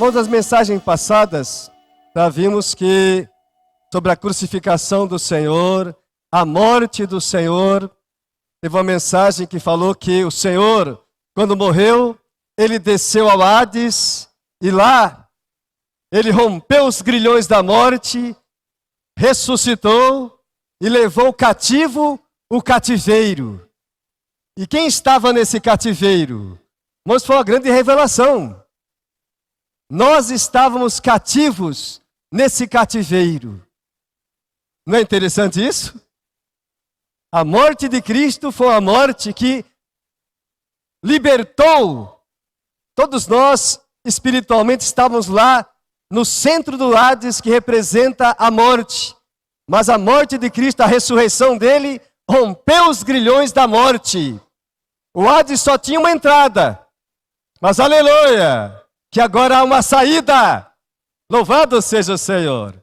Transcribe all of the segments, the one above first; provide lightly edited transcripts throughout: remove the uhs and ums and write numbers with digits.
Irmãos, nas mensagens passadas, já vimos que sobre a crucificação do Senhor, a morte do Senhor, teve uma mensagem que falou que o Senhor, quando morreu, ele desceu ao Hades e lá ele rompeu os grilhões da morte, ressuscitou e levou cativo o cativeiro. E quem estava nesse cativeiro? Mas foi uma grande revelação. Nós estávamos cativos nesse cativeiro. Não é interessante isso? A morte de Cristo foi a morte que libertou. Todos nós, espiritualmente, estávamos lá no centro do Hades, que representa a morte. Mas a morte de Cristo, a ressurreição dele, rompeu os grilhões da morte. O Hades só tinha uma entrada. Mas aleluia, que agora há uma saída. Louvado seja o Senhor.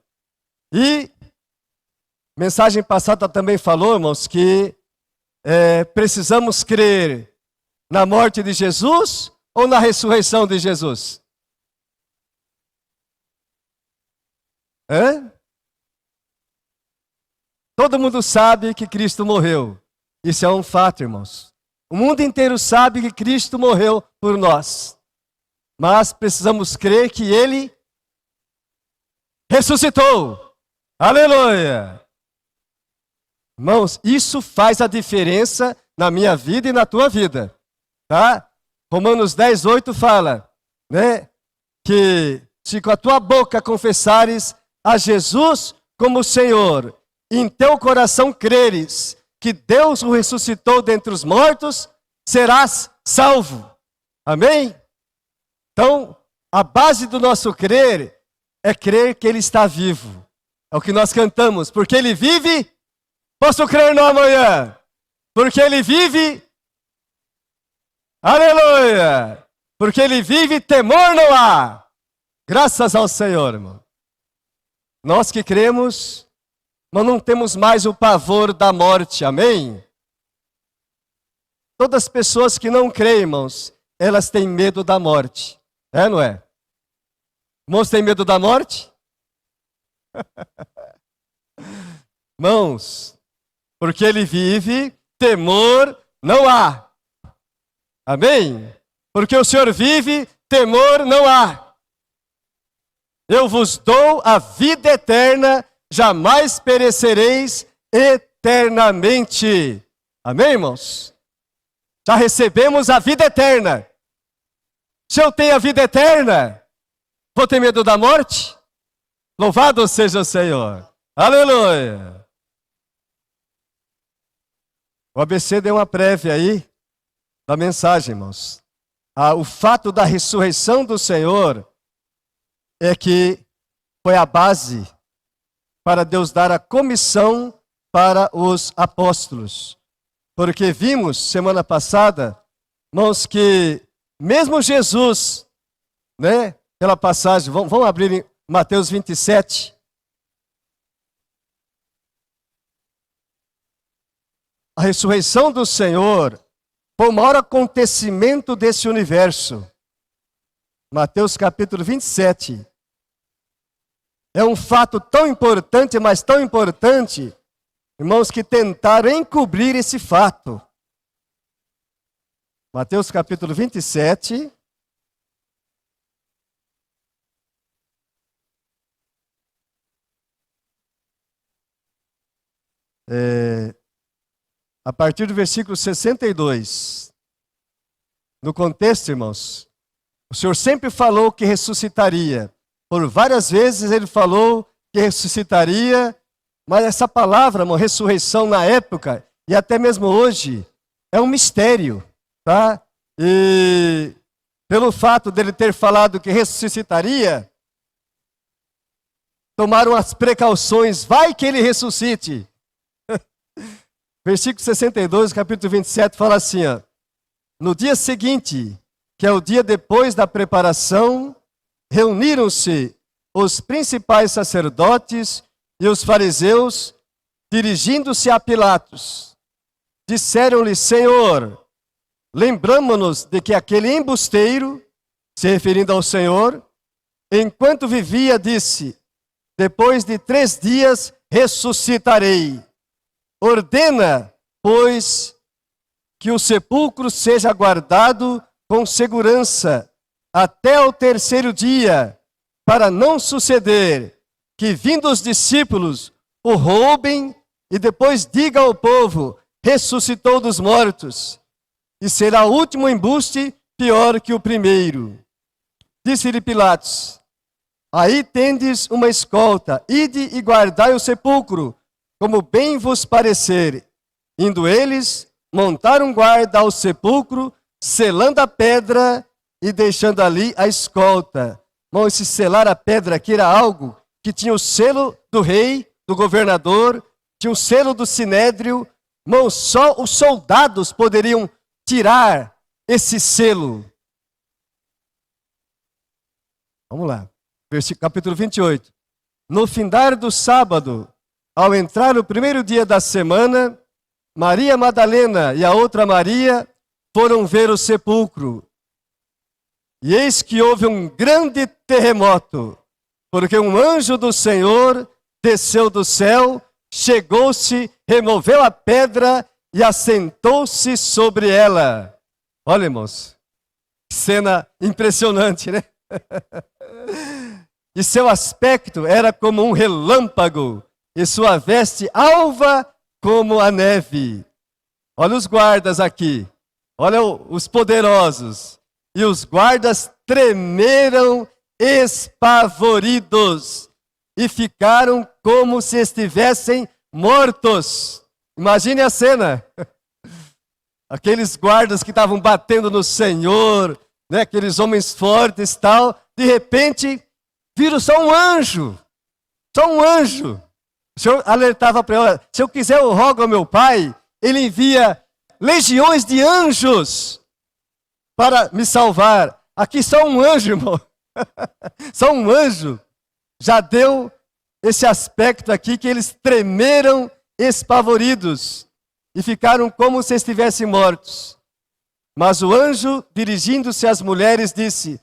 E mensagem passada também falou, irmãos, que precisamos crer na morte de Jesus ou na ressurreição de Jesus? Todo mundo sabe que Cristo morreu. Isso é um fato, irmãos. O mundo inteiro sabe que Cristo morreu por nós. Mas precisamos crer que Ele ressuscitou. Aleluia! Irmãos, isso faz a diferença na minha vida e na tua vida. Tá? Romanos 10:8 fala, né, que se com a tua boca confessares a Jesus como Senhor, e em teu coração creres que Deus o ressuscitou dentre os mortos, serás salvo. Amém? Então, a base do nosso crer é crer que Ele está vivo. É o que nós cantamos. Porque Ele vive, posso crer no amanhã. Porque Ele vive, aleluia. Porque Ele vive, temor não há. Graças ao Senhor, irmão. Nós que cremos, mas não temos mais o pavor da morte, amém? Todas as pessoas que não creem, irmãos, elas têm medo da morte. É, não é? Irmãos, têm medo da morte? Irmãos, porque Ele vive, temor não há. Amém? Porque o Senhor vive, temor não há. Eu vos dou a vida eterna, jamais perecereis eternamente. Amém, irmãos? Já recebemos a vida eterna. Se eu tenho a vida eterna, vou ter medo da morte? Louvado seja o Senhor. Aleluia. O ABC deu uma prévia aí da mensagem, irmãos. O fato da ressurreição do Senhor é que foi a base para Deus dar a comissão para os apóstolos. Porque vimos semana passada, irmãos, que mesmo Jesus, né, aquela passagem, vamos abrir em Mateus 27. A ressurreição do Senhor foi o maior acontecimento desse universo. Mateus capítulo 27. É um fato tão importante, mas tão importante, irmãos, que tentaram encobrir esse fato. Mateus capítulo 27. A partir do versículo 62. No contexto, irmãos, o Senhor sempre falou que ressuscitaria. Por várias vezes Ele falou que ressuscitaria, mas essa palavra, irmão, ressurreição na época, e até mesmo hoje, é um mistério, tá? E pelo fato dele ter falado que ressuscitaria, tomaram as precauções, vai que Ele ressuscite. Versículo 62, capítulo 27, fala assim, ó, no dia seguinte, que é o dia depois da preparação, reuniram-se os principais sacerdotes e os fariseus, dirigindo-se a Pilatos. Disseram-lhe, Senhor, lembramo-nos de que aquele embusteiro, se referindo ao Senhor, enquanto vivia, disse: depois de 3 dias ressuscitarei. Ordena, pois, que o sepulcro seja guardado com segurança até o 3º dia, para não suceder que, vindo os discípulos, o roubem e depois diga ao povo: ressuscitou dos mortos, e será o último embuste pior que o primeiro. Disse-lhe Pilatos: aí tendes uma escolta, ide e guardai o sepulcro, como bem vos parecer. Indo eles, montaram guarda ao sepulcro, selando a pedra e deixando ali a escolta. Irmão, esse selar a pedra aqui era algo que tinha o selo do rei, do governador, tinha o selo do sinédrio. Irmão, só os soldados poderiam tirar esse selo. Vamos lá. Capítulo 28. No findar do sábado, ao entrar o 1º dia da semana, Maria Madalena e a outra Maria foram ver o sepulcro. E eis que houve um grande terremoto, porque um anjo do Senhor desceu do céu, chegou-se, removeu a pedra e assentou-se sobre ela. Olha, irmãos, que cena impressionante, né? E seu aspecto era como um relâmpago, e sua veste alva como a neve. Olha os guardas aqui, olha os poderosos. E os guardas tremeram espavoridos e ficaram como se estivessem mortos. Imagine a cena. Aqueles guardas que estavam batendo no Senhor, né, aqueles homens fortes e tal, de repente viram só um anjo. Só um anjo. O Senhor alertava para ela: se eu quiser, eu rogo ao meu Pai, Ele envia legiões de anjos para me salvar. Aqui só um anjo, irmão. Só um anjo já deu esse aspecto aqui, que eles tremeram espavoridos e ficaram como se estivessem mortos. Mas o anjo, dirigindo-se às mulheres, disse: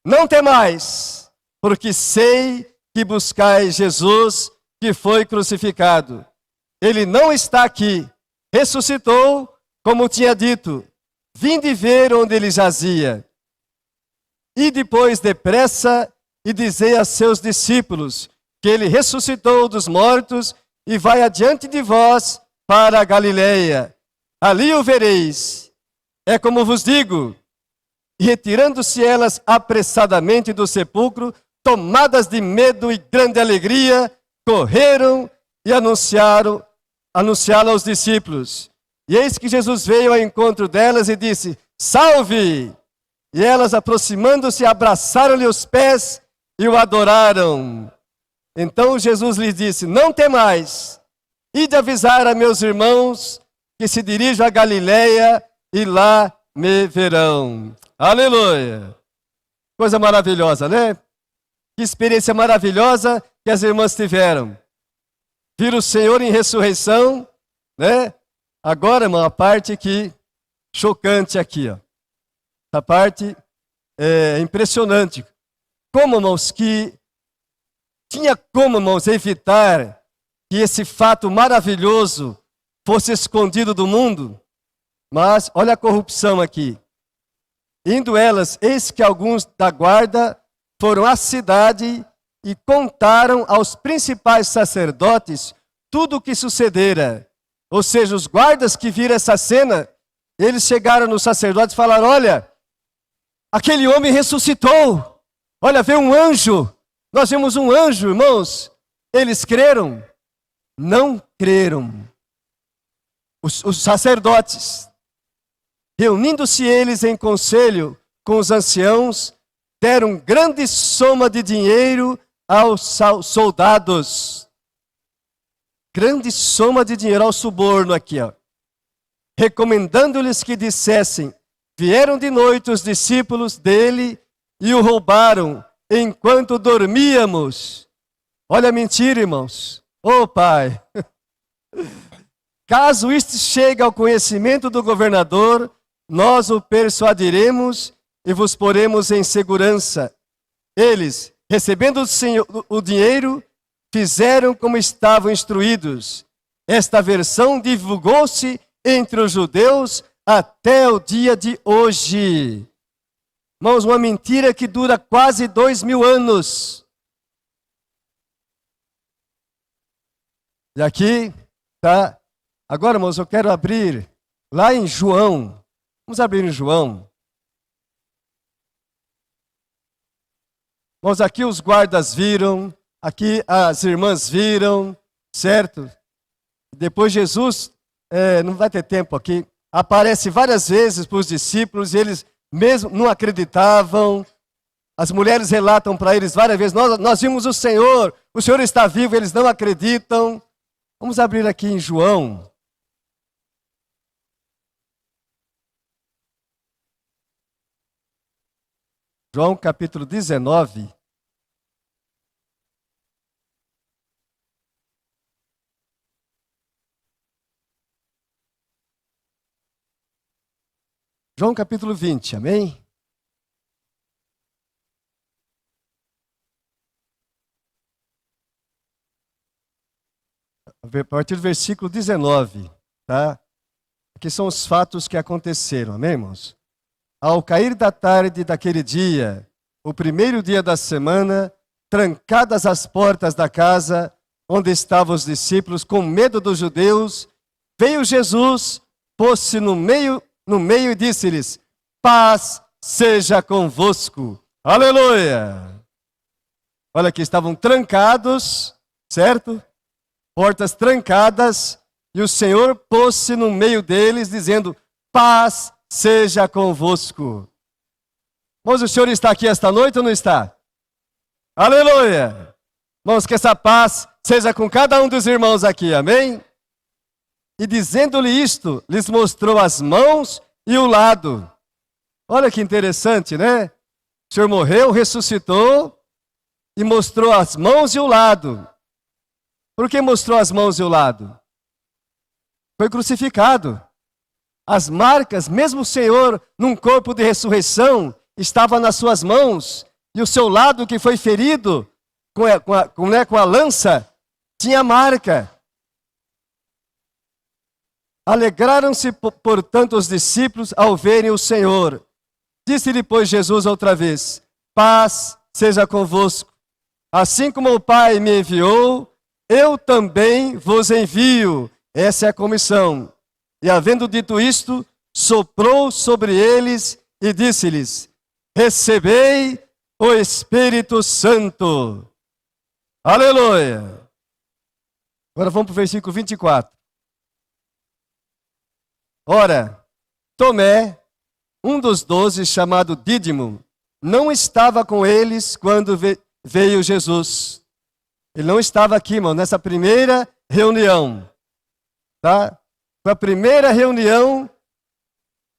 não temais, porque sei que buscais Jesus, que foi crucificado. Ele não está aqui, ressuscitou, como tinha dito. Vinde ver onde ele jazia. E depois, depressa, e dizei a seus discípulos que ele ressuscitou dos mortos e vai adiante de vós para a Galileia. Ali o vereis. É como vos digo. E retirando-se elas apressadamente do sepulcro, tomadas de medo e grande alegria, correram e anunciá-lo aos discípulos. E eis que Jesus veio ao encontro delas e disse: salve! E elas, aproximando-se, abraçaram-lhe os pés e o adoraram. Então Jesus lhes disse: não temais, ide avisar a meus irmãos que se dirijam a Galileia e lá me verão. Aleluia! Coisa maravilhosa, né? Que experiência maravilhosa que as irmãs tiveram. Viram o Senhor em ressurreição, né? Agora, irmão, a parte que chocante aqui, ó. Essa parte é impressionante. Como, irmãos, que tinha como, irmãos, evitar que esse fato maravilhoso fosse escondido do mundo? Mas olha a corrupção aqui. Indo elas, eis que alguns da guarda foram à cidade e contaram aos principais sacerdotes tudo o que sucedera. Ou seja, os guardas que viram essa cena, eles chegaram nos sacerdotes e falaram: olha, aquele homem ressuscitou. Olha, veio um anjo. Nós vimos um anjo, irmãos. Eles creram? Não creram. Os sacerdotes, reunindo-se eles em conselho com os anciãos, deram grande soma de dinheiro aos soldados. Grande soma de dinheiro, ao suborno aqui, ó. Recomendando-lhes que dissessem: vieram de noite os discípulos dele e o roubaram enquanto dormíamos. Olha a mentira, irmãos. Ô Pai, caso isto chegue ao conhecimento do governador, nós o persuadiremos e vos poremos em segurança. Eles, recebendo o dinheiro, fizeram como estavam instruídos. Esta versão divulgou-se entre os judeus até o dia de hoje. Irmãos, uma mentira que dura quase 2000 anos. E aqui, tá? Agora, irmãos, eu quero abrir lá em João. Vamos abrir em João. Irmãos, aqui os guardas viram, aqui as irmãs viram, certo? Depois Jesus, não vai ter tempo aqui, aparece várias vezes para os discípulos e eles mesmo não acreditavam. As mulheres relatam para eles várias vezes, nós vimos o Senhor está vivo, eles não acreditam. Vamos abrir aqui em João. João capítulo 19. João capítulo 20, amém? A partir do versículo 19, tá? Aqui são os fatos que aconteceram, amém, irmãos? Ao cair da tarde daquele dia, o primeiro dia da semana, trancadas as portas da casa onde estavam os discípulos, com medo dos judeus, veio Jesus, pôs-se no meio e disse-lhes: paz seja convosco. Aleluia! Olha aqui, estavam trancados, certo? Portas trancadas, e o Senhor pôs-se no meio deles, dizendo: paz seja convosco. Irmãos, o Senhor está aqui esta noite ou não está? Aleluia! Irmãos, que essa paz seja com cada um dos irmãos aqui, amém? E dizendo-lhe isto, lhes mostrou as mãos e o lado. Olha que interessante, né? O Senhor morreu, ressuscitou e mostrou as mãos e o lado. Por que mostrou as mãos e o lado? Foi crucificado. As marcas, mesmo o Senhor, num corpo de ressurreição, estava nas suas mãos, e o seu lado que foi ferido com a lança, tinha marca. Alegraram-se, portanto, os discípulos ao verem o Senhor. Disse-lhe, pois, Jesus outra vez: paz seja convosco. Assim como o Pai me enviou, eu também vos envio. Essa é a comissão. E havendo dito isto, soprou sobre eles e disse-lhes: recebei o Espírito Santo. Aleluia! Agora vamos para o versículo 24. Ora, Tomé, um dos 12, chamado Dídimo, não estava com eles quando veio Jesus. Ele não estava aqui, irmão, nessa primeira reunião. Tá? Foi a primeira reunião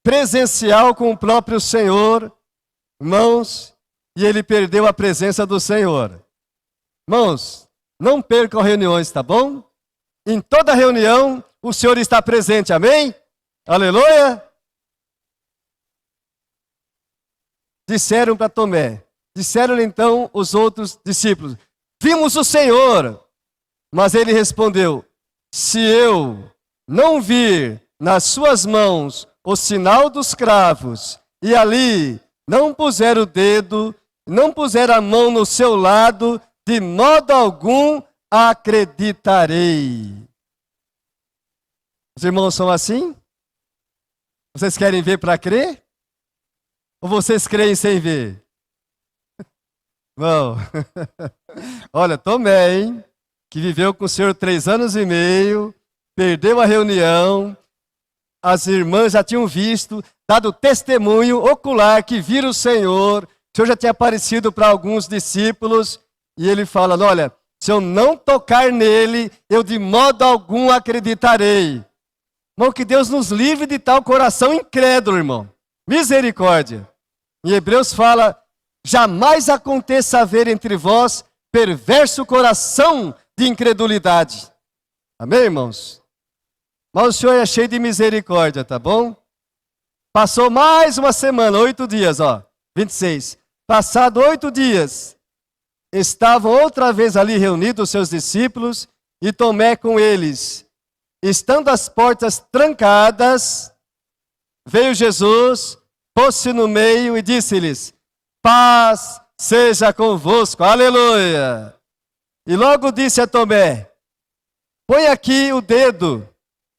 presencial com o próprio Senhor, irmãos, e ele perdeu a presença do Senhor. Irmãos, não percam reuniões, tá bom? Em toda reunião, o Senhor está presente, amém? Aleluia! Disseram para Tomé, disseram-lhe então os outros discípulos: vimos o Senhor. Mas ele respondeu: se eu não vir nas suas mãos o sinal dos cravos, e ali não puser o dedo, não puser a mão no seu lado, de modo algum acreditarei. Os irmãos são assim? Vocês querem ver para crer? Ou vocês creem sem ver? Bom, olha, Tomé, hein? Que viveu com o Senhor 3 anos e meio, perdeu a reunião, as irmãs já tinham visto, dado testemunho ocular que viram o Senhor já tinha aparecido para alguns discípulos, e ele fala: olha, se eu não tocar nele, eu de modo algum acreditarei. Irmão, que Deus nos livre de tal coração incrédulo, irmão. Misericórdia. Em Hebreus fala: jamais aconteça haver entre vós perverso coração de incredulidade. Amém, irmãos? Mas o Senhor é cheio de misericórdia, tá bom? Passou mais uma semana, 8 dias, 26. Passado 8 dias, estavam outra vez ali reunidos os seus discípulos e Tomé com eles. Estando as portas trancadas, veio Jesus, pôs-se no meio e disse-lhes: paz seja convosco. Aleluia! E logo disse a Tomé: põe aqui o dedo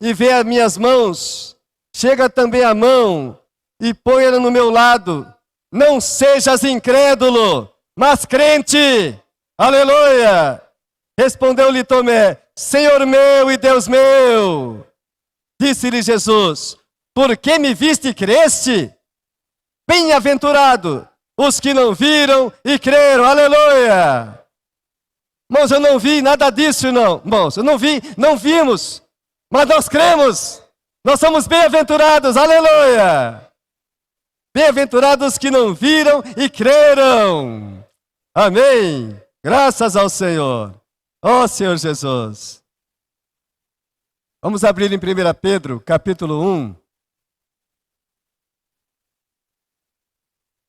e vê as minhas mãos. Chega também a mão e põe-a no meu lado. Não sejas incrédulo, mas crente. Aleluia! Respondeu-lhe Tomé: Senhor meu e Deus meu. Disse-lhe Jesus: por que me viste e creste? Bem-aventurado os que não viram e creram. Aleluia! Irmãos, eu não vi nada disso, não. Irmãos, eu não vi, não vimos. Mas nós cremos. Nós somos bem-aventurados. Aleluia! Bem-aventurados que não viram e creram. Amém. Graças ao Senhor. Ó Senhor Jesus. Vamos abrir em 1 Pedro, capítulo 1.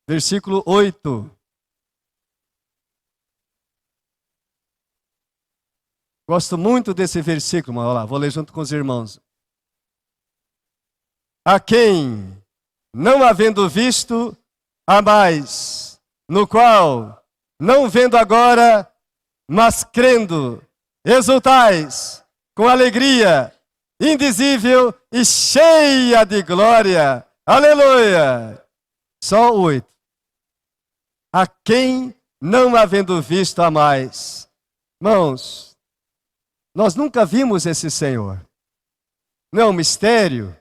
Versículo 8. Gosto muito desse versículo, mas olha lá, vou ler junto com os irmãos. A quem, não havendo visto, há mais, no qual, não vendo agora, mas crendo, exultais com alegria indizível e cheia de glória. Aleluia! Só 8. A quem, não havendo visto, há mais. Irmãos, nós nunca vimos esse Senhor. Não é um mistério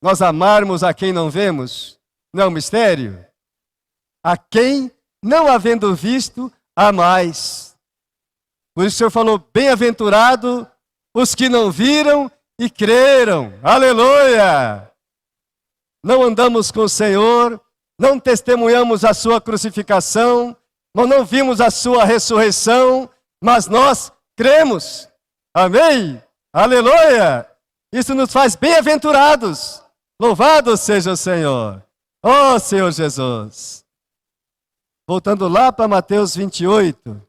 nós amarmos a quem não vemos? Não é um mistério? A quem, não havendo visto, há mais. Por isso o Senhor falou: bem-aventurado os que não viram e creram. Aleluia! Não andamos com o Senhor, não testemunhamos a sua crucificação, nós não vimos a sua ressurreição, mas nós cremos. Amém? Aleluia! Isso nos faz bem-aventurados. Louvado seja o Senhor. Ó Senhor Jesus. Voltando lá para Mateus 28.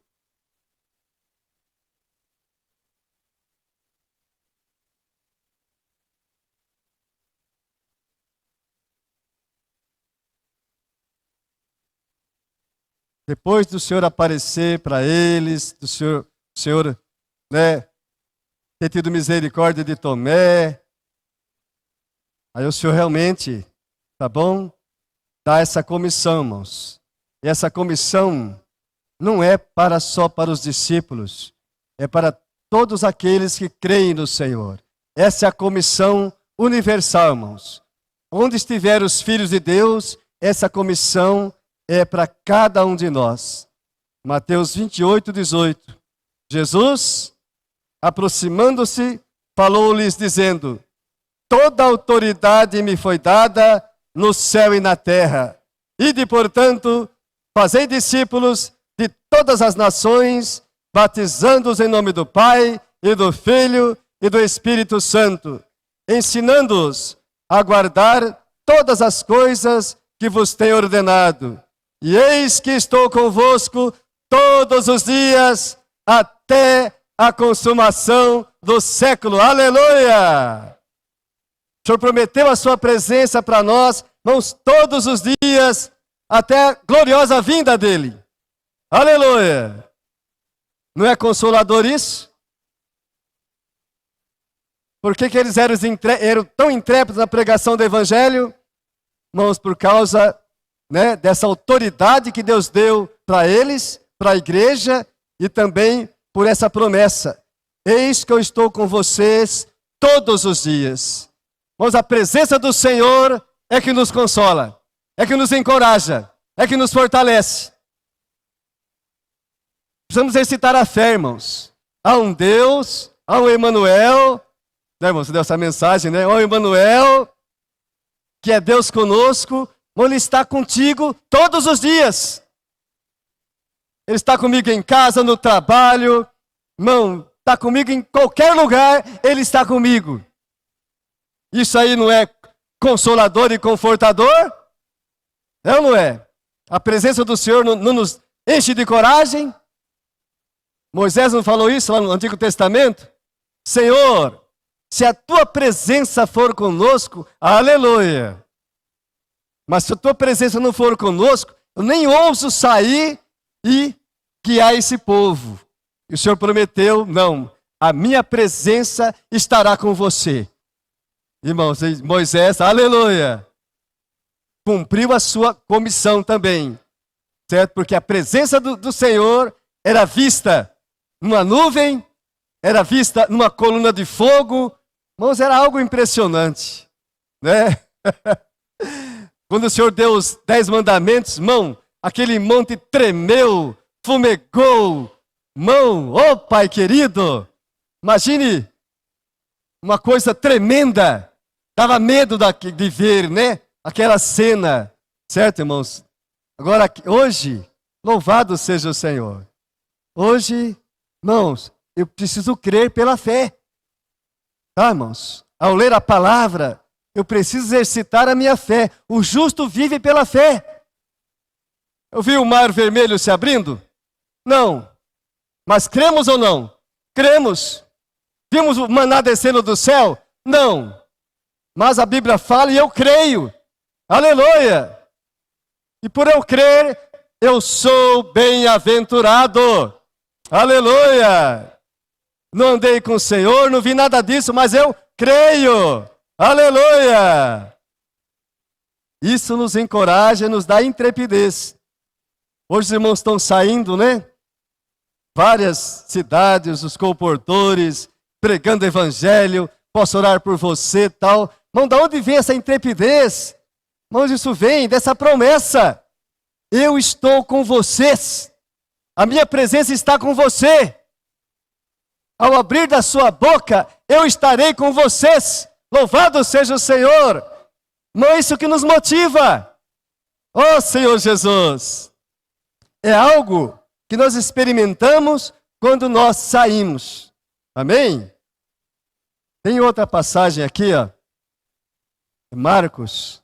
Depois do Senhor aparecer para eles, do Senhor, né, ter tido misericórdia de Tomé, aí o Senhor realmente, tá bom, dá essa comissão, irmãos. E essa comissão não é só para os discípulos, é para todos aqueles que creem no Senhor. Essa é a comissão universal, irmãos. Onde estiver os filhos de Deus, essa comissão é para cada um de nós. Mateus 28, 18. Jesus, aproximando-se, falou-lhes dizendo: toda autoridade me foi dada no céu e na terra. Ide, portanto, fazei discípulos de todas as nações, batizando-os em nome do Pai, e do Filho, e do Espírito Santo, ensinando-os a guardar todas as coisas que vos tenho ordenado. E eis que estou convosco todos os dias, até a consumação do século. Aleluia! O Senhor prometeu a sua presença para nós, irmãos, todos os dias, até a gloriosa vinda dele. Aleluia! Não é consolador isso? Por que eles eram tão intrépidos na pregação do Evangelho? Irmãos, por causa, né, dessa autoridade que Deus deu para eles, para a igreja, e também por essa promessa: eis que eu estou com vocês todos os dias. Mas a presença do Senhor é que nos consola, é que nos encoraja, é que nos fortalece. Precisamos exercitar a fé, irmãos. Há um Deus, há um Emanuel, né, irmãos, você deu essa mensagem, né? Há um Emanuel, que é Deus conosco. Ele está contigo todos os dias. Ele está comigo em casa, no trabalho. Irmão, está comigo em qualquer lugar, Ele está comigo. Isso aí não é consolador e confortador? É ou não é? A presença do Senhor não nos enche de coragem? Moisés não falou isso lá no Antigo Testamento? Senhor, se a tua presença for conosco, aleluia. Mas se a tua presença não for conosco, eu nem ouso sair e guiar esse povo. E o Senhor prometeu, não, a minha presença estará com você. Irmãos, Moisés, aleluia, cumpriu a sua comissão também, certo? Porque a presença do Senhor era vista numa nuvem, era vista numa coluna de fogo. Irmãos, era algo impressionante, né? Quando o Senhor deu os 10 mandamentos, irmão, aquele monte tremeu, fumegou. Irmão, ô Pai querido, imagine uma coisa tremenda. Dava medo de ver, né? Aquela cena, certo, irmãos? Agora, hoje, louvado seja o Senhor. Hoje, irmãos, eu preciso crer pela fé. Tá, irmãos? Ao ler a palavra, eu preciso exercitar a minha fé. O justo vive pela fé. Eu vi o mar vermelho se abrindo? Não. Mas cremos ou não? Cremos. Vimos o maná descendo do céu? Não. Mas a Bíblia fala e eu creio. Aleluia. E por eu crer, eu sou bem-aventurado. Aleluia. Não andei com o Senhor, não vi nada disso, mas eu creio. Aleluia. Isso nos encoraja, nos dá intrepidez. Hoje os irmãos estão saindo, né? Várias cidades, os colportores, pregando o evangelho, posso orar por você e tal. Irmão, de onde vem essa intrepidez? Irmãos, isso vem dessa promessa. Eu estou com vocês. A minha presença está com você. Ao abrir da sua boca, eu estarei com vocês. Louvado seja o Senhor. Não é isso que nos motiva. Oh, Senhor Jesus. É algo que nós experimentamos quando nós saímos. Amém? Tem outra passagem aqui, ó. Marcos.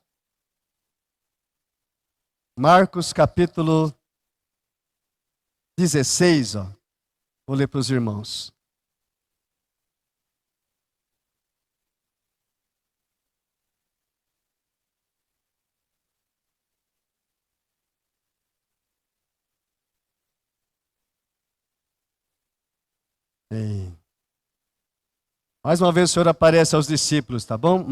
Marcos capítulo 16, ó. Vou ler para os irmãos. Mais uma vez o Senhor aparece aos discípulos, tá bom?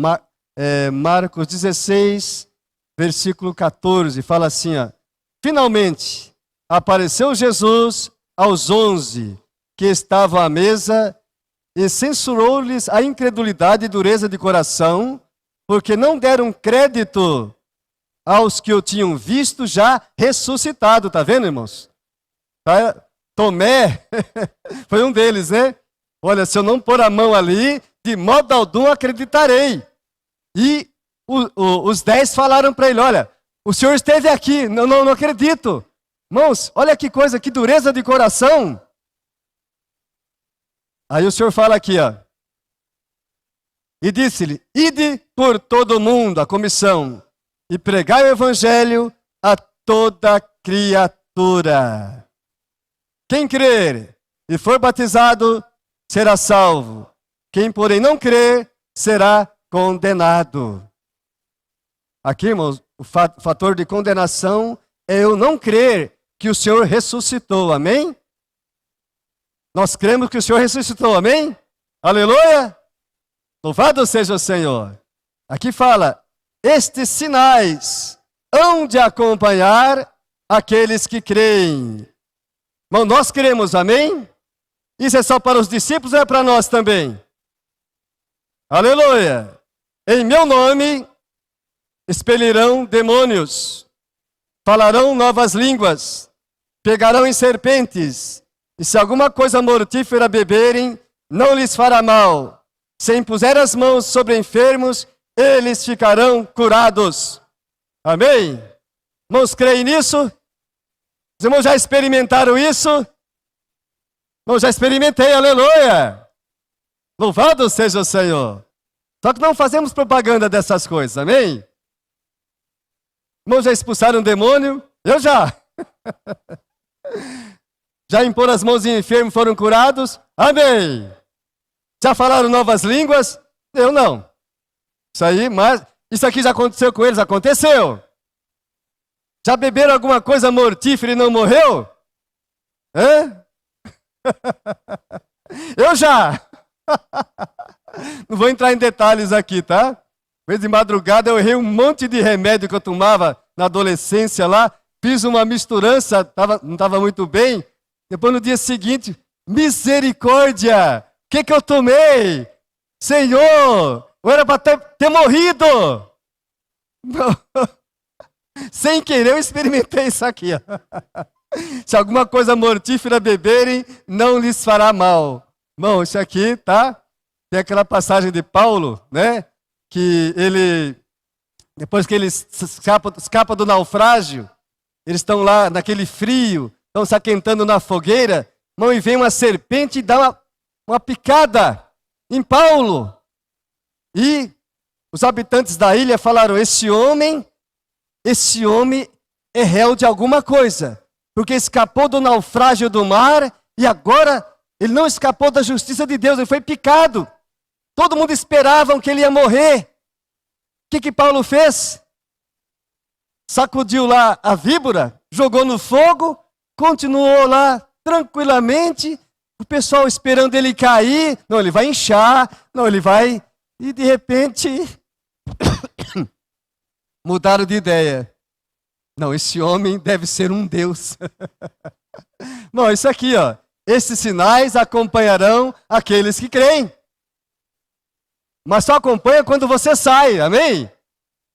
Marcos 16, versículo 14, fala assim, ó. Finalmente, apareceu Jesus aos 11 que estavam à mesa e censurou-lhes a incredulidade e dureza de coração, porque não deram crédito aos que o tinham visto já ressuscitado, tá vendo, irmãos? Tá? Tomé foi um deles, né? Olha, se eu não pôr a mão ali, de modo algum acreditarei. E os 10 falaram para ele, olha, o Senhor esteve aqui, não acredito. Irmãos, olha que coisa, que dureza de coração. Aí o Senhor fala aqui, ó. E disse-lhe, ide por todo o mundo, a comissão, e pregai o evangelho a toda criatura. Quem crer e for batizado, será salvo. Quem, porém, não crer, será condenado. Aqui, irmãos, o fator de condenação é eu não crer que o Senhor ressuscitou, amém? Nós cremos que o Senhor ressuscitou, amém? Aleluia! Louvado seja o Senhor. Aqui fala, estes sinais hão de acompanhar aqueles que creem. Irmão, nós cremos, amém? Isso é só para os discípulos ou é para nós também? Aleluia! Em meu nome expelirão demônios, falarão novas línguas, pegarão em serpentes, e se alguma coisa mortífera beberem, não lhes fará mal. Se impuser as mãos sobre enfermos, eles ficarão curados. Amém? Irmãos, creem nisso? Os irmãos já experimentaram isso? Eu já experimentei, aleluia! Louvado seja o Senhor. Só que não fazemos propaganda dessas coisas, amém? Irmãos, já expulsaram um demônio? Eu já. Já imporam as mãos em enfermos, foram curados? Amém. Já falaram novas línguas? Eu não. Isso aqui já aconteceu com eles? Aconteceu. Já beberam alguma coisa mortífera e não morreu? Hã? Eu já. Não vou entrar em detalhes aqui, tá? De madrugada eu errei um monte de remédio que eu tomava na adolescência lá. Fiz uma misturança, não estava muito bem. Depois no dia seguinte, misericórdia! O que eu tomei? Senhor, eu era para ter morrido. Não. Sem querer eu experimentei isso aqui. Ó. Se alguma coisa mortífera beberem, não lhes fará mal. Bom, isso aqui, tá? Tem aquela passagem de Paulo, né? Que ele, depois que ele escapa do naufrágio, eles estão lá naquele frio, estão se aquentando na fogueira, irmão, e vem uma serpente e dá uma picada em Paulo. E os habitantes da ilha falaram, esse homem é réu de alguma coisa, porque escapou do naufrágio do mar e agora ele não escapou da justiça de Deus, ele foi picado. Todo mundo esperava que ele ia morrer. O que Paulo fez? Sacudiu lá a víbora, jogou no fogo, continuou lá tranquilamente, o pessoal esperando ele cair. Não, ele vai inchar, não, ele vai... E de repente, mudaram de ideia. Não, esse homem deve ser um Deus. Bom, isso aqui, ó. Esses sinais acompanharão aqueles que creem. Mas só acompanha quando você sai, amém?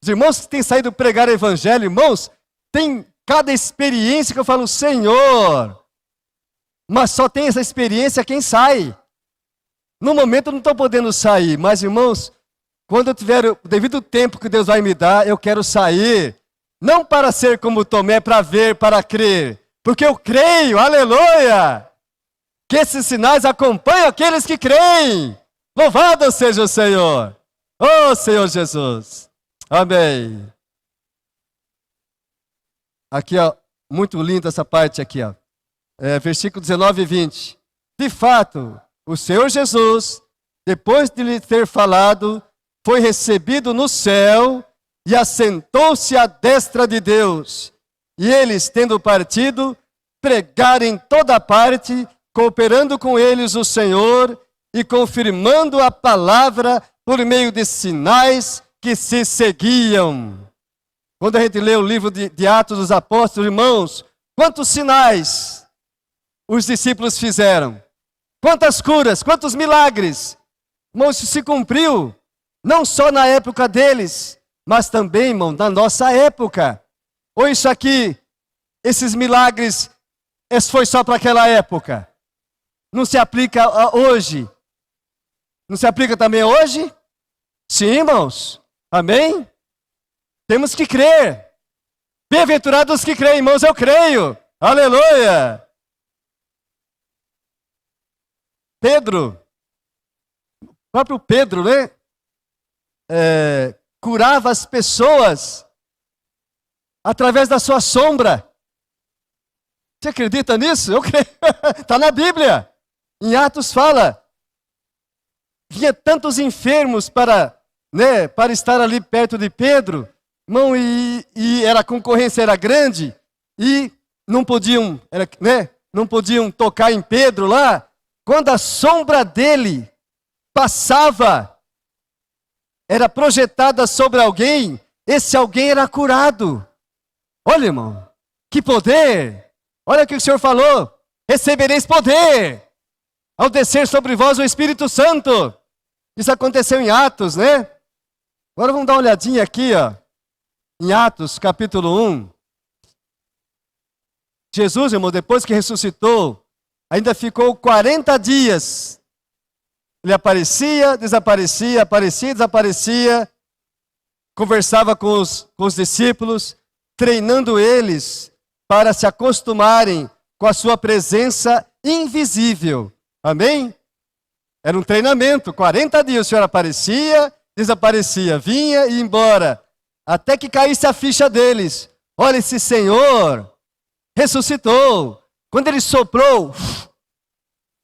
Os irmãos que têm saído pregar o evangelho, irmãos, tem cada experiência que eu falo, Senhor. Mas só tem essa experiência quem sai. No momento eu não estou podendo sair, mas irmãos, quando eu tiver o devido tempo que Deus vai me dar, eu quero sair. Não para ser como Tomé, para ver, para crer. Porque eu creio, aleluia, que esses sinais acompanham aqueles que creem. Louvado seja o Senhor. Oh, Senhor Jesus. Amém. Aqui, ó, muito linda essa parte aqui, ó. Versículo 19 e 20. De fato, o Senhor Jesus, depois de lhe ter falado, foi recebido no céu e assentou-se à destra de Deus. E eles, tendo partido, pregaram em toda parte, cooperando com eles o Senhor e confirmando a palavra por meio de sinais que se seguiam. Quando a gente lê o livro de Atos dos Apóstolos, irmãos, quantos sinais os discípulos fizeram? Quantas curas, quantos milagres? Irmãos, isso se cumpriu, não só na época deles, mas também, irmão, na nossa época. Ou isso aqui, esses milagres, foi só para aquela época? Não se aplica hoje? Não se aplica também hoje? Sim, irmãos. Amém? Temos que crer. Bem-aventurados que creem, irmãos, eu creio. Aleluia. Pedro, o próprio Pedro, né? Curava as pessoas através da sua sombra. Você acredita nisso? Eu creio. Está na Bíblia. Em Atos fala. Vinha tantos enfermos para estar ali perto de Pedro, irmão, e a concorrência era grande, e não podiam tocar em Pedro lá. Quando a sombra dele passava, era projetada sobre alguém, esse alguém era curado. Olha, irmão, que poder! Olha o que o Senhor falou: recebereis poder ao descer sobre vós o Espírito Santo. Isso aconteceu em Atos, né? Agora vamos dar uma olhadinha aqui, ó. Em Atos, capítulo 1. Jesus, irmão, depois que ressuscitou, ainda ficou 40 dias. Ele aparecia, desaparecia, aparecia, desaparecia. Conversava com os discípulos, treinando eles para se acostumarem com a sua presença invisível. Amém? Era um treinamento, 40 dias o Senhor aparecia, desaparecia, vinha e ia embora. Até que caísse a ficha deles. Olha, esse Senhor ressuscitou. Quando ele soprou,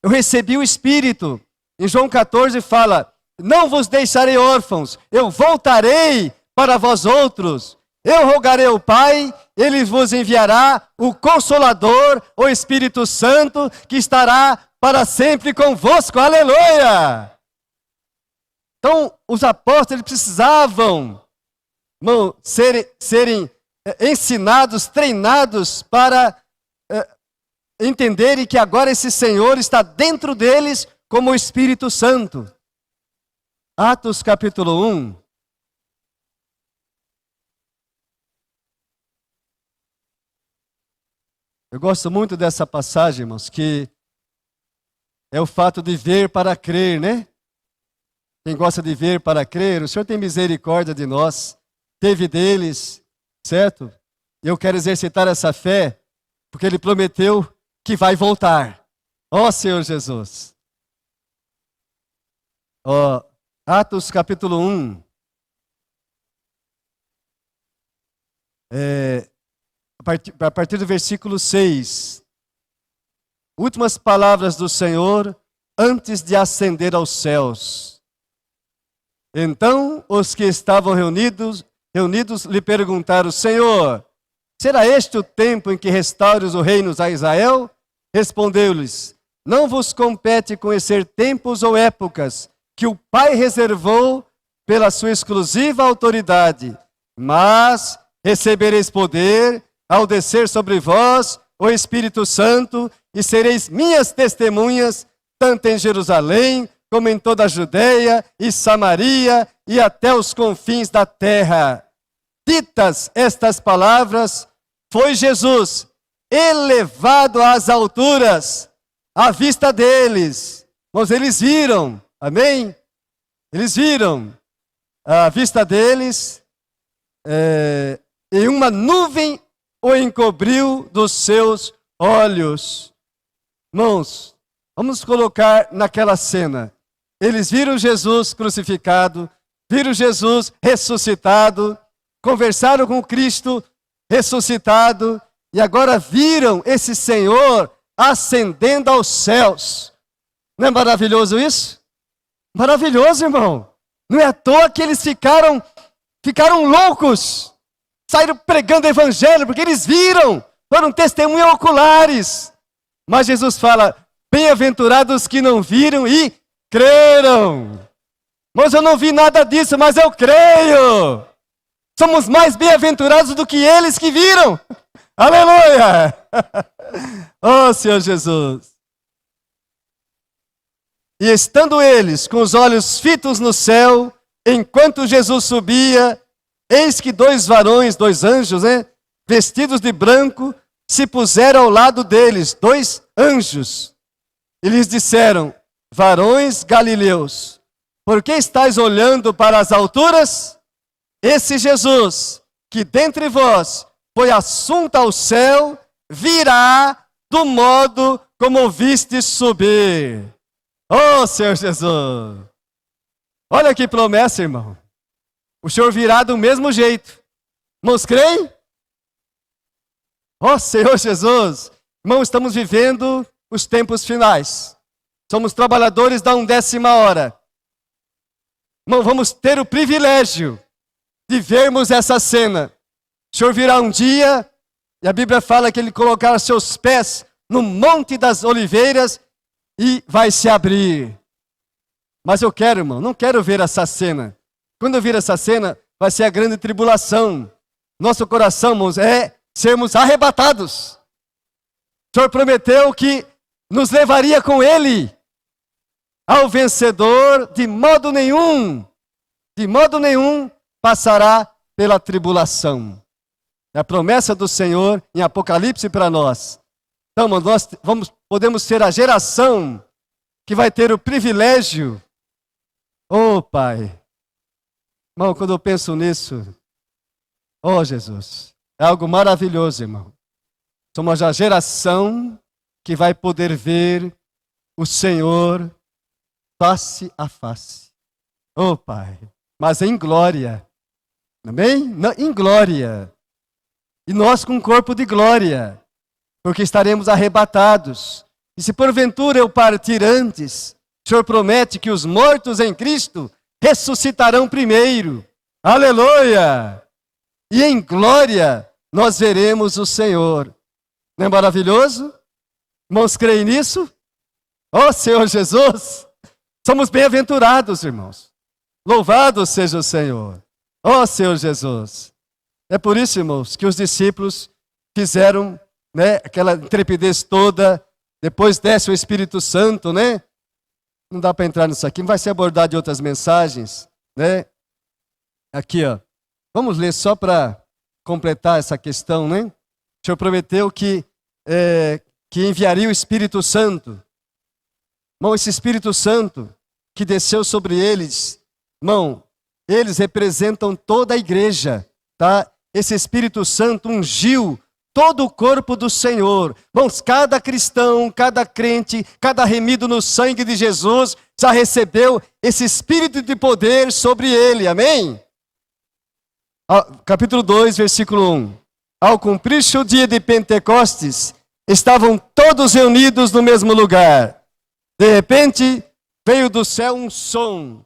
eu recebi o Espírito. Em João 14 fala, não vos deixarei órfãos, eu voltarei para vós outros. Eu rogarei ao Pai, Ele vos enviará o Consolador, o Espírito Santo, que estará para sempre convosco. Aleluia! Então, os apóstolos precisavam, irmão, serem ensinados, treinados para entenderem que agora esse Senhor está dentro deles como o Espírito Santo. Atos capítulo 1. Eu gosto muito dessa passagem, irmãos, que é o fato de ver para crer, né? Quem gosta de ver para crer, o Senhor tem misericórdia de nós, teve deles, certo? E eu quero exercitar essa fé, porque Ele prometeu que vai voltar. Ó Senhor Jesus. Ó, Atos capítulo 1. A partir do versículo 6. Últimas palavras do Senhor antes de ascender aos céus. Então os que estavam reunidos lhe perguntaram, Senhor, será este o tempo em que restaures o reino a Israel? Respondeu-lhes, não vos compete conhecer tempos ou épocas que o Pai reservou pela sua exclusiva autoridade, mas recebereis poder ao descer sobre vós o Espírito Santo, e sereis minhas testemunhas, tanto em Jerusalém, como em toda a Judeia e Samaria, e até os confins da terra. Ditas estas palavras, foi Jesus elevado às alturas, à vista deles. Mas eles viram, amém? Eles viram à vista deles, e uma nuvem o encobriu dos seus olhos. Irmãos, vamos colocar naquela cena. Eles viram Jesus crucificado, viram Jesus ressuscitado, conversaram com Cristo ressuscitado, e agora viram esse Senhor ascendendo aos céus. Não é maravilhoso isso? Maravilhoso, irmão. Não é à toa que eles ficaram loucos. Saíram pregando o evangelho, porque eles viram, foram testemunhas oculares. Mas Jesus fala, bem-aventurados que não viram e creram. Mas eu não vi nada disso, mas eu creio. Somos mais bem-aventurados do que eles que viram. Aleluia! Oh, Senhor Jesus. E estando eles com os olhos fitos no céu, enquanto Jesus subia, eis que dois varões, dois anjos, vestidos de branco, se puseram ao lado deles, dois anjos. E lhes disseram, varões galileus, por que estáis olhando para as alturas? Esse Jesus, que dentre vós foi assunto ao céu, virá do modo como o viste subir. Oh, Senhor Jesus! Olha que promessa, irmão. O Senhor virá do mesmo jeito. Irmãos, creem? Oh, Senhor Jesus! Irmão, estamos vivendo os tempos finais. Somos trabalhadores da 1/10 hora. Irmão, vamos ter o privilégio de vermos essa cena. O Senhor virá um dia, e a Bíblia fala que Ele colocará seus pés no Monte das Oliveiras e vai se abrir. Mas eu quero, irmão, não quero ver essa cena. Quando eu vir essa cena, vai ser a grande tribulação. Nosso coração, irmãos, é sermos arrebatados. O Senhor prometeu que nos levaria com Ele ao vencedor, de modo nenhum passará pela tribulação. É a promessa do Senhor em Apocalipse para nós. Então, nós podemos ser a geração que vai ter o privilégio. Oh, Pai. Irmão, quando eu penso nisso, oh, Jesus, é algo maravilhoso, irmão. Somos a geração que vai poder ver o Senhor face a face. Oh, Pai, mas em glória. Amém? Em glória. E nós com um corpo de glória. porque estaremos arrebatados. E se porventura eu partir antes, o Senhor promete que os mortos em Cristo ressuscitarão primeiro. Aleluia! E em glória nós veremos o Senhor. Não é maravilhoso? Irmãos, creem nisso? Ó Senhor Jesus! Somos bem-aventurados, irmãos. Louvado seja o Senhor. Ó Senhor Jesus! É por isso, irmãos, que os discípulos fizeram, né, aquela intrepidez toda. Depois desce o Espírito Santo, né? Não dá para entrar nisso aqui, vai ser abordado em outras mensagens, né? Aqui, ó. Vamos ler só para completar essa questão, né? O Senhor prometeu que enviaria o Espírito Santo. Irmão, esse Espírito Santo que desceu sobre eles, irmão, eles representam toda a igreja, tá? Esse Espírito Santo ungiu todo o corpo do Senhor. Irmãos, cada cristão, cada crente, cada remido no sangue de Jesus já recebeu esse Espírito de poder sobre ele. Amém? Capítulo 2, versículo 1. Ao cumprir-se o dia de Pentecostes, estavam todos reunidos no mesmo lugar. De repente, veio do céu um som,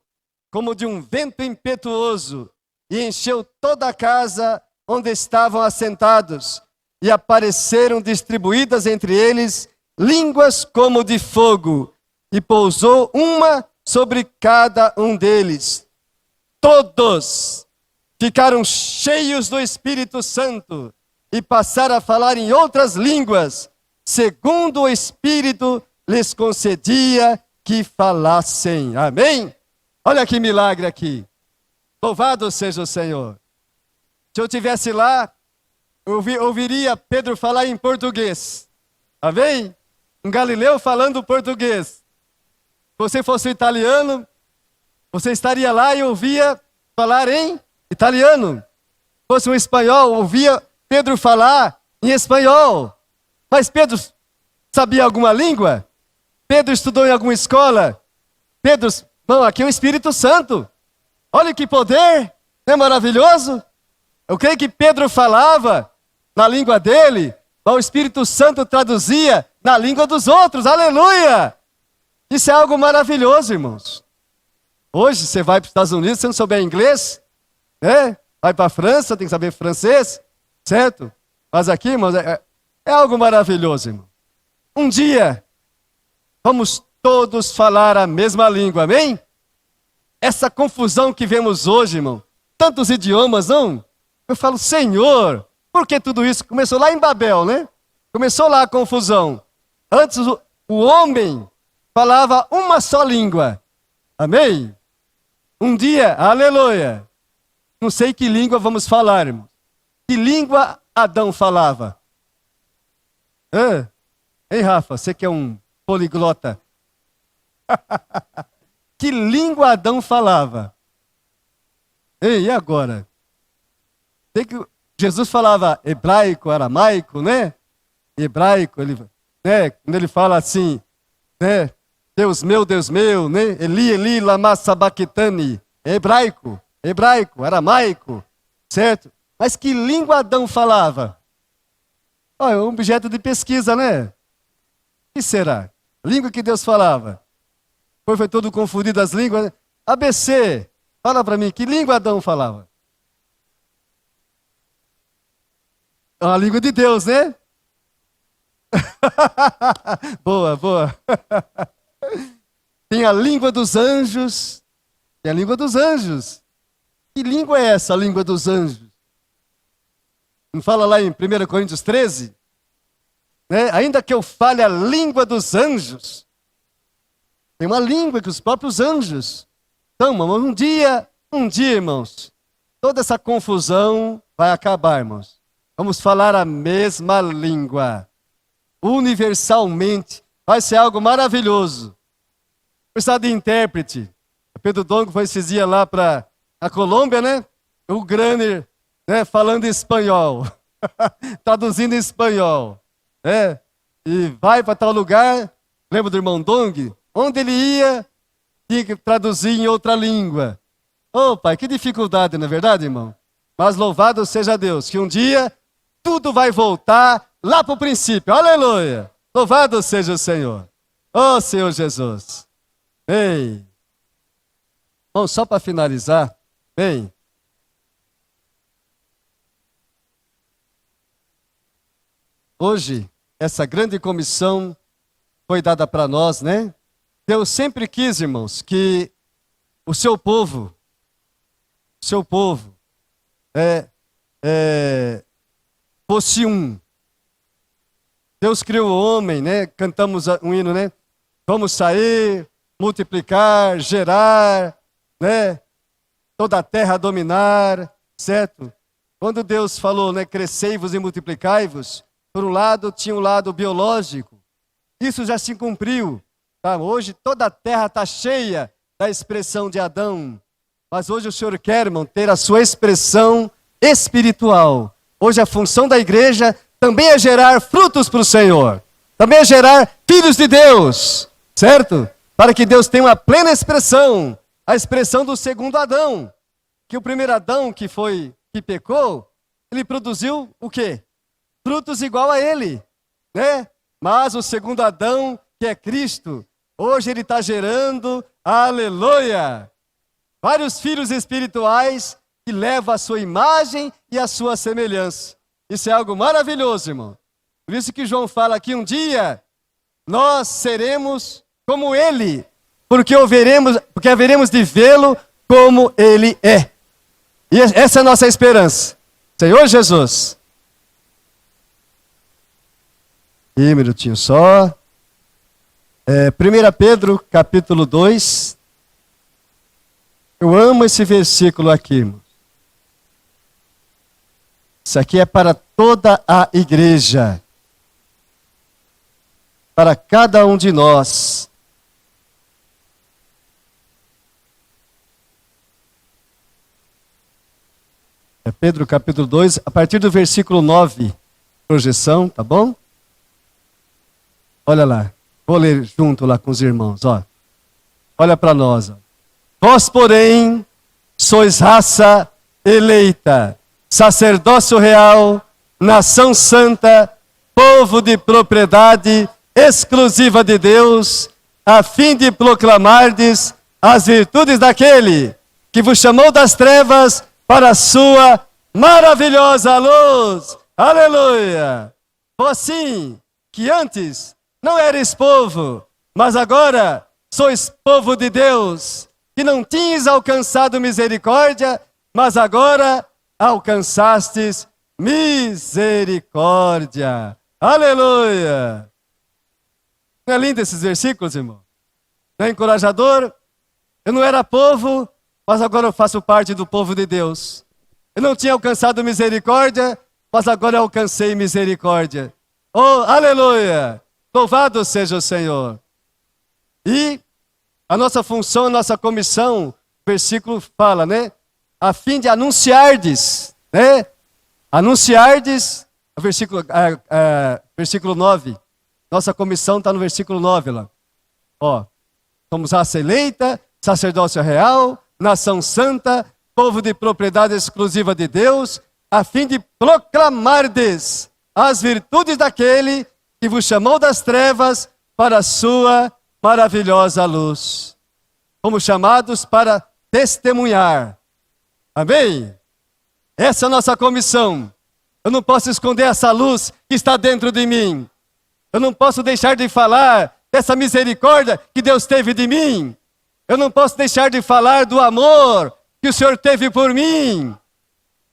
como de um vento impetuoso, e encheu toda a casa onde estavam assentados. E apareceram distribuídas entre eles línguas como de fogo, e pousou uma sobre cada um deles. Todos ficaram cheios do Espírito Santo e passaram a falar em outras línguas, segundo o Espírito lhes concedia que falassem. Amém? Olha que milagre aqui. Louvado seja o Senhor. Se eu estivesse lá, eu ouviria Pedro falar em português. Amém? Um galileu falando português. Se você fosse italiano, você estaria lá e ouvia falar em italiano. Se fosse um espanhol, ouvia Pedro falar em espanhol. Mas Pedro sabia alguma língua? Pedro estudou em alguma escola? Pedro, não, aqui é o Espírito Santo. Olha que poder, não é maravilhoso? Eu creio que Pedro falava na língua dele, mas o Espírito Santo traduzia na língua dos outros. Aleluia! Isso é algo maravilhoso, irmãos. Hoje você vai para os Estados Unidos, você não souber inglês, né? Vai para a França, tem que saber francês, certo? Mas aqui, irmãos, é algo maravilhoso, irmão. Um dia, vamos todos falar a mesma língua, amém? Essa confusão que vemos hoje, irmão, tantos idiomas, não? Eu falo, Senhor, por que tudo isso? Começou lá em Babel, né? Começou lá a confusão. Antes o homem falava uma só língua. Amém? Um dia, aleluia. Não sei que língua vamos falar, irmão. Que língua Adão falava? Hein, Rafa? Você que é um poliglota. Que língua Adão falava? Ei, e agora? Sei que Jesus falava hebraico, aramaico, né? Hebraico, né? Quando ele fala assim, né? Deus meu, né? Eli, Eli, lama sabachthani. Hebraico, aramaico, certo? Mas que língua Adão falava? É um objeto de pesquisa, né? O que será? Língua que Deus falava? Foi todo confundido as línguas. ABC, fala para mim, que língua Adão falava? É a língua de Deus, né? Boa. Tem a língua dos anjos. Tem a língua dos anjos. Que língua é essa, a língua dos anjos? Não fala lá em 1 Coríntios 13? Né? Ainda que eu fale a língua dos anjos, tem uma língua que os próprios anjos. Então, irmãos, um dia, irmãos, toda essa confusão vai acabar, irmãos. Vamos falar a mesma língua. Universalmente. Vai ser algo maravilhoso. Precisar de intérprete. O Pedro Dongo foi esses dias lá para a Colômbia, né? O Graner, né? Falando espanhol. Traduzindo em espanhol. Né? E vai para tal lugar. Lembra do irmão Dong? Onde ele ia, tinha que traduzir em outra língua. Ô, pai, que dificuldade, não é verdade, irmão? Mas louvado seja Deus, que um dia tudo vai voltar lá para o princípio. Aleluia! Louvado seja o Senhor. Oh, Senhor Jesus. Bem. Bom, só para finalizar. Bem. Hoje, essa grande comissão foi dada para nós, né? Deus sempre quis, irmãos, que o seu povo, fosse um. Deus criou o homem, né? Cantamos um hino, né? Vamos sair, multiplicar, gerar, né? Toda a terra dominar, certo? Quando Deus falou, né? Crescei-vos e multiplicai-vos, por um lado tinha um lado biológico. Isso já se cumpriu. Tá? Hoje toda a terra está cheia da expressão de Adão. Mas hoje o Senhor quer, irmão, ter a sua expressão espiritual. Hoje a função da igreja também é gerar frutos para o Senhor. Também é gerar filhos de Deus. Certo? Para que Deus tenha uma plena expressão. A expressão do segundo Adão. Que o primeiro Adão que pecou, ele produziu o quê? Frutos igual a ele, né? Mas o segundo Adão, que é Cristo, hoje ele está gerando, aleluia, vários filhos espirituais que levam a sua imagem e a sua semelhança. Isso é algo maravilhoso, irmão. Por isso que João fala que um dia nós seremos como ele, porque haveremos de vê-lo como ele é. E essa é a nossa esperança. Senhor Jesus. E um minutinho só. 1 Pedro, capítulo 2. Eu amo esse versículo aqui, irmão. Isso aqui é para toda a igreja. Para cada um de nós. Pedro, capítulo 2, a partir do versículo 9. Projeção, tá bom? Olha lá, vou ler junto lá com os irmãos, ó. Olha para nós, ó. Vós, porém, sois raça eleita, sacerdócio real, nação santa, povo de propriedade exclusiva de Deus, a fim de proclamardes as virtudes daquele que vos chamou das trevas para a sua maravilhosa luz. Aleluia! Vós sim, que antes não eres povo, mas agora sois povo de Deus, que não tinhas alcançado misericórdia, mas agora alcançastes misericórdia. Aleluia! Não é lindo esses versículos, irmão? Não é encorajador? Eu não era povo, mas agora eu faço parte do povo de Deus. Eu não tinha alcançado misericórdia, mas agora eu alcancei misericórdia. Oh, aleluia! Louvado seja o Senhor. E a nossa função, a nossa comissão, o versículo fala, né? A fim de anunciardes, né? Anunciardes, versículo 9. Nossa comissão está no versículo 9 lá. Ó, somos raça eleita, sacerdócio real, nação santa, povo de propriedade exclusiva de Deus, a fim de proclamardes as virtudes daquele que vos chamou das trevas para a sua maravilhosa luz. Fomos chamados para testemunhar. Amém? Essa é a nossa comissão. Eu não posso esconder essa luz que está dentro de mim. Eu não posso deixar de falar dessa misericórdia que Deus teve de mim. Eu não posso deixar de falar do amor que o Senhor teve por mim.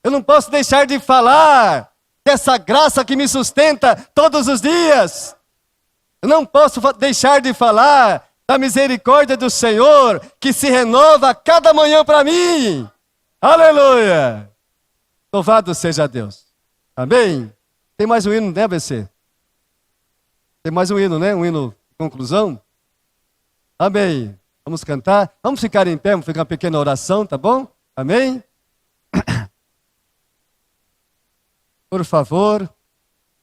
Eu não posso deixar de falar dessa graça que me sustenta todos os dias. Eu não posso deixar de falar da misericórdia do Senhor que se renova a cada manhã para mim. Aleluia! Louvado seja Deus. Amém? Tem mais um hino, né, ABC? Tem mais um hino, né? Um hino de conclusão. Amém. Vamos cantar. Vamos ficar em pé, vamos ficar uma pequena oração, tá bom? Amém? Por favor,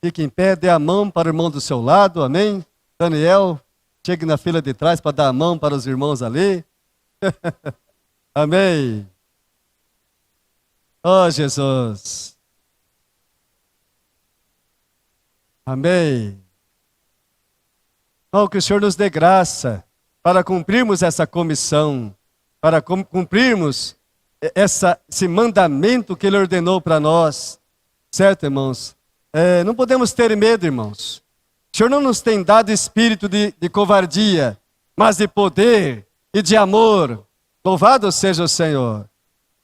fique em pé, dê a mão para o irmão do seu lado, amém? Daniel, chegue na fila de trás para dar a mão para os irmãos ali. Amém. Oh, Jesus. Amém. Oh, que o Senhor nos dê graça para cumprirmos essa comissão, para cumprirmos esse mandamento que Ele ordenou para nós. Certo, irmãos? Não podemos ter medo, irmãos. O Senhor não nos tem dado espírito de covardia, mas de poder e de amor. Louvado seja o Senhor.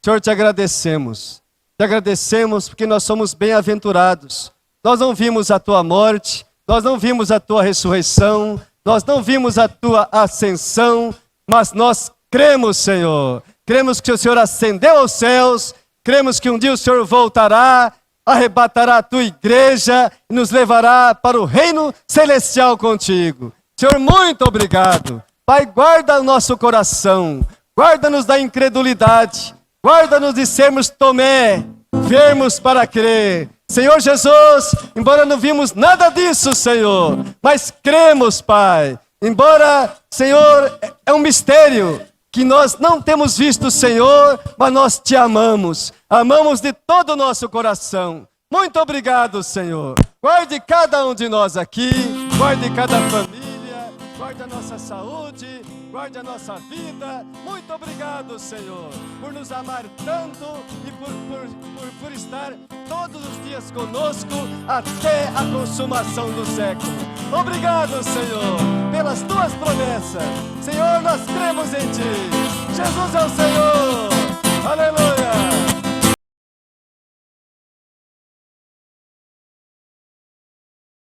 Senhor, te agradecemos. Te agradecemos porque nós somos bem-aventurados. Nós não vimos a tua morte, nós não vimos a tua ressurreição, nós não vimos a tua ascensão, mas nós cremos, Senhor. Cremos que o Senhor ascendeu aos céus, cremos que um dia o Senhor voltará, arrebatará a tua igreja e nos levará para o reino celestial contigo. Senhor, muito obrigado. Pai, guarda o nosso coração, guarda-nos da incredulidade, guarda-nos de sermos Tomé, vermos para crer. Senhor Jesus, embora não vimos nada disso, Senhor, mas cremos, Pai. Embora, Senhor, é um mistério que nós não temos visto, Senhor, mas nós te amamos. Amamos de todo o nosso coração. Muito obrigado, Senhor. Guarde cada um de nós aqui, guarde cada família, guarde a nossa saúde, guarde a nossa vida. Muito obrigado, Senhor, por nos amar tanto e por estar todos os dias conosco até a consumação do século. Obrigado, Senhor, pelas tuas promessas. Senhor, nós cremos em ti. Jesus é o Senhor. Aleluia.